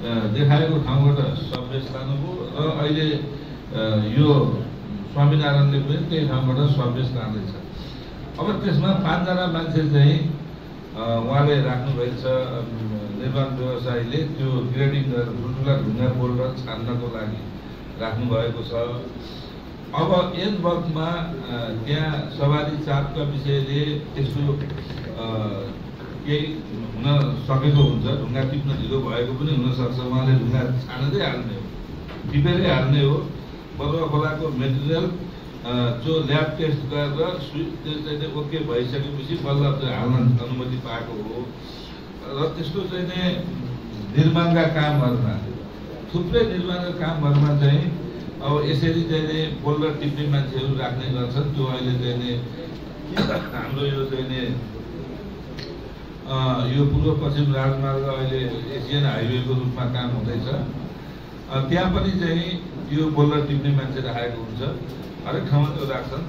देखाएको ठाउँबाट सबवेज लानुभयो र अहिले यो स्वामीनारायणले पनि त्यही ठाउँबाट सबवेज लाँदैछ। अब त्यसमा 5 जना मान्छे चाहिँ उहाँले राख्नुभएको छ, निर्माण व्यवसायीले त्यो ग्रेडिङ गरेर ठुल्ठुला ढुङ्गा बोल्डर छान्नको लागि राख्नुभएको छ। अब यस वक्तमा त्यहाँ सवारी चापका विषयले त्यस्तो केही हुन सकेको हुन्छ, ढुङ्गा टिप्न ढिलो भएको पनि हुनसक्छ। उहाँले ढुङ्गा छानेरै हाल्ने हो, टिपेरै हाल्ने हो। बरुवा खोलाको मेटेरियल जो ल्याब टेस्ट गरेर त्यो चाहिँ ओके भइसकेपछि बल्ल त्यो हाल्न अनुमति पाएको हो। र त्यस्तो चाहिँ निर्माणका कामहरूमा, थुप्रै निर्माणका कामहरूमा चाहिँ अब यसरी चाहिँ बोल्डर टिप्ने मान्छेहरू राख्ने गर्छन्। त्यो अहिले चाहिँ हाम्रो यो चाहिँ यो पूर्व पश्चिम राजमार्ग अहिले एसियन हाइवेको रूपमा काम हुँदैछ। त्यहाँ पनि चाहिँ यो बोल्डर टिप्ने मान्छे राखेको हुन्छ, हरेक ठाउँमा त्यो राख्छन्।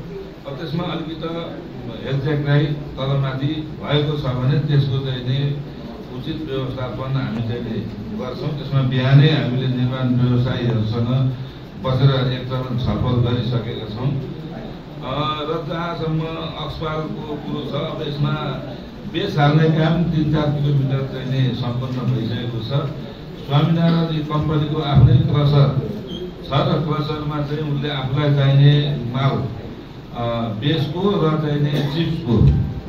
अब त्यसमा अलिकति हेल्थ चेकराई तलमाथि भएको छ भने त्यसको चाहिँ उचित व्यवस्थापन हामी चाहिँ गर्छौँ। त्यसमा बिहानै हामीले निर्माण व्यवसायीहरूसँग बसेर एक चरण छलफल गरिसकेका छौँ। र जहाँसम्म अस्पतालको कुरो छ, अब यसमा बेस हाल्ने काम 3-4 किलोमिटर चाहिँ सम्पन्न भइसकेको छ। स्वामीनारायण कम्पनीको आफ्नै क्रसर छ र क्रसरमा चाहिँ उसले आफूलाई चाहिने माल बेसको र चाहिने चिप्सको,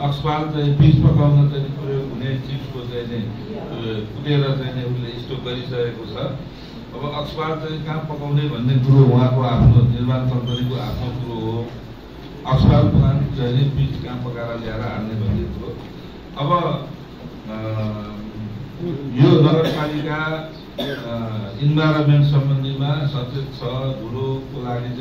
अस्पताल चाहिँ पिच पकाउन चाहिँ प्रयोग हुने चिप्सको चाहिँ कुटेर चाहिँ उसले स्टोक गरिसकेको छ। अब अस्पताल चाहिँ कहाँ पकाउने भन्ने कुरो उहाँको आफ्नो निर्माण कम्पनीको आफ्नो कुरो हो। अस्पताल प्लान्ट चाहिँ पिच कहाँ पकाएर ल्याएर हाल्ने भन्ने कुरो। अब यो नगरपालिका इन्भाइरोमेन्ट सम्बन्धीमा सचेत छ। धुलोको लागि